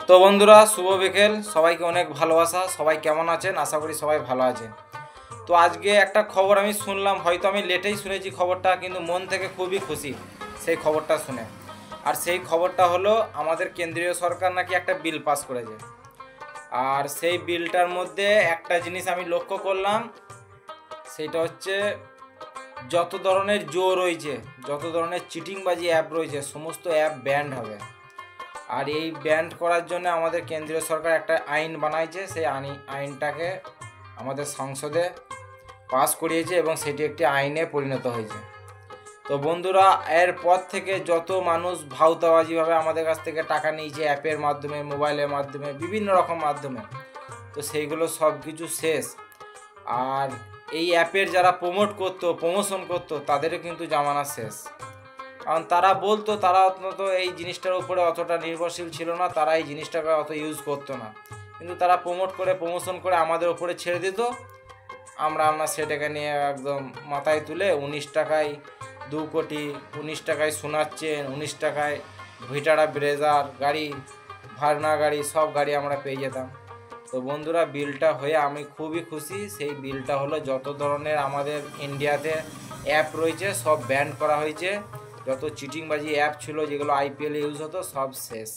তো বন্ধুরা, শুভ বিকেল। সবাইকে অনেক ভালোবাসা। সবাই কেমন আছেন? আশা করি সবাই ভালো আছেন। তো আজকে একটা খবর আমি শুনলাম, হয়তো আমি লেটেই শুনেছি খবরটা, কিন্তু মন থেকে খুবই খুশি সেই খবরটা শুনে। আর সেই খবরটা হলো, আমাদের কেন্দ্রীয় সরকার নাকি একটা বিল পাস করেছে। আর সেই বিলটার মধ্যে একটা জিনিস আমি লক্ষ্য করলাম, সেটা হচ্ছে যত ধরনের রয়েছে, যত ধরনের চিটিংবাজি অ্যাপ রয়েছে, সমস্ত অ্যাপ ব্যান্ড হবে। আর এই ব্যান্ড করার জন্য আমাদের কেন্দ্রীয় সরকার একটা আইন বানাইছে। সেই আইনটাকে আমাদের সংসদে পাস করিয়েছে এবং সেটি একটি আইনে পরিণত হয়েছে। তো বন্ধুরা, এরপর থেকে যত মানুষ ভাউতাবাজিভাবে আমাদের কাছ থেকে টাকা নিয়েছে অ্যাপের মাধ্যমে, মোবাইলের মাধ্যমে, বিভিন্ন রকম মাধ্যমে, তো সেইগুলো সব কিছু শেষ। আর এই অ্যাপের যারা প্রমোশন করতো তাদেরও কিন্তু জামানা শেষ। কারণ তারা বলতো, তারা অন্তত এই জিনিসটার উপরে অতটা নির্ভরশীল ছিল না, তারা এই জিনিসটাকে অত ইউজ করতো না, কিন্তু তারা প্রমোশন করে আমাদের ওপরে ছেড়ে দিত। আমরা সেটাকে নিয়ে একদম মাথায় তুলে 19 টাকায় 2 কোটি, 19 টাকায় সোনার চেন, 19 টাকায় ভিটারা ব্রেজার গাড়ি, ভার্না গাড়ি, সব গাড়ি আমরা পেয়ে যেতাম। তো বন্ধুরা, বিলটা হয়ে আমি খুবই খুশি। সেই বিলটা হলো, যত ধরনের আমাদের ইন্ডিয়াতে অ্যাপ রয়েছে সব ব্যান করা হয়েছে। যত চিটিংবাজি অ্যাপ ছিল যেগুলো আইপিএল ইউজ হতো, সব শেষ।